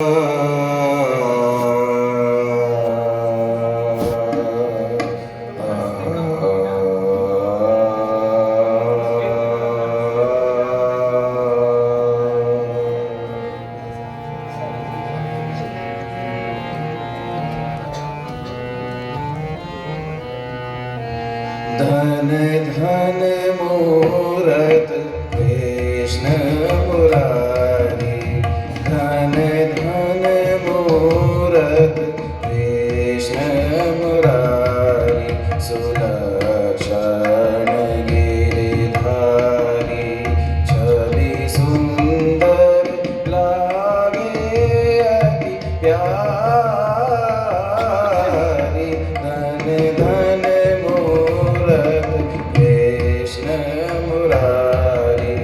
धन धन मूरत कृष्ण मुरारी, धन धन मूरत कृष्ण मुरारी, सुलक्षण गिरिधारी, छवि सुंदर लागे अति प्यारी। धन धन कृष्ण मुरारी,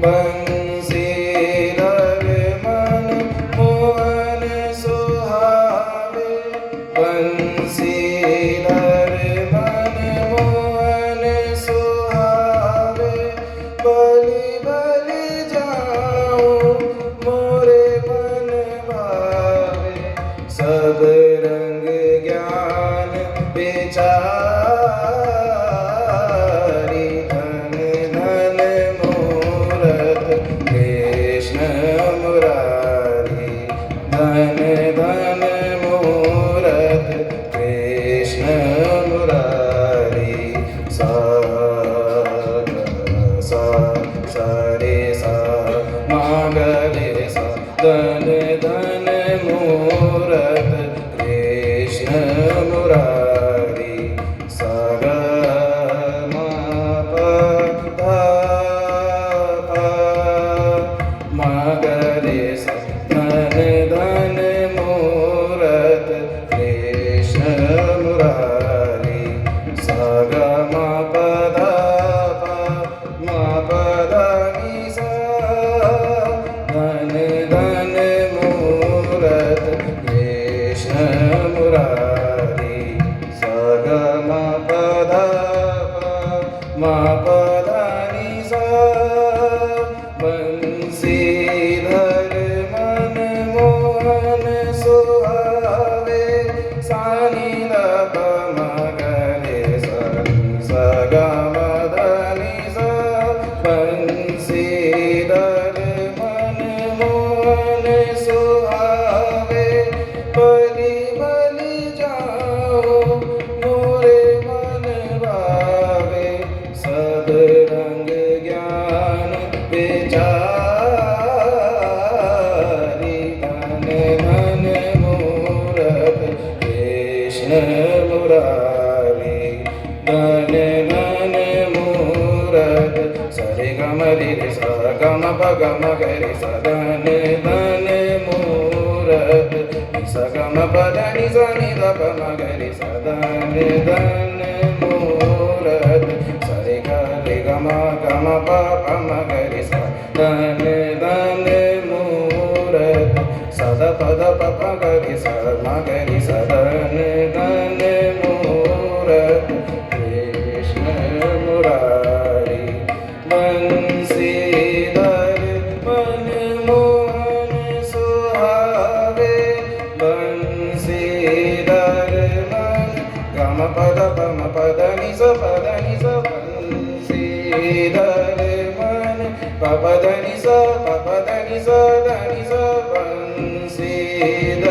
बंसीधर मन मोहन सुहावे, बंसीधर मन मोहन सुहावे, बलि बलि जाऊं मोरे मन भावे, सब रंग ज्ञान बेचारी। धन धन मूरत कृष्ण मुरारी, धन धन मूरत कृष्ण मुरारी। सा सा सा रे सा मा ग रे सा, धन धन मूरत कृष्ण मुरारी। सा ग मा प ध प मा ग रे सा, धन धन मूरत कृष्ण मुरारी। सा ग मा प ध प मा प ध नि सा, धन धन मूरत कृष्ण मुरारी। सा ग मा प ध प मा प ध नि सा, बंसीधर मन मोहन सुहावे, सा नि ध प म ग रे सा, सा ग म ध नि सा, बंसीधर मन मोहन सुहावे, बलि बलि जाऊं मोरे मन भावे, सब रंग ज्ञान बेचारी। धन धन मूरत कृष्ण मुरारी, धन धन मूरत सरे गम रे सा गम प गम ग रे सा, धन धन मूरत सा गम प ध नि सा नि ध प म ग रे सा, धन धन मूरत सरे ग रे ग म प म ग रे सा, धन धन मूरत सा ध प ध प प ग रे सा म ग रे सा, धन धन मूरत कृष्ण मुरारी। बंसीधर मन मोहन सुहावे, बंसीधर मन गम पद पम पद नि स पद नि स, बंसीधर मन प प ध नि स प प ध नि स ध नि स, बंसीधर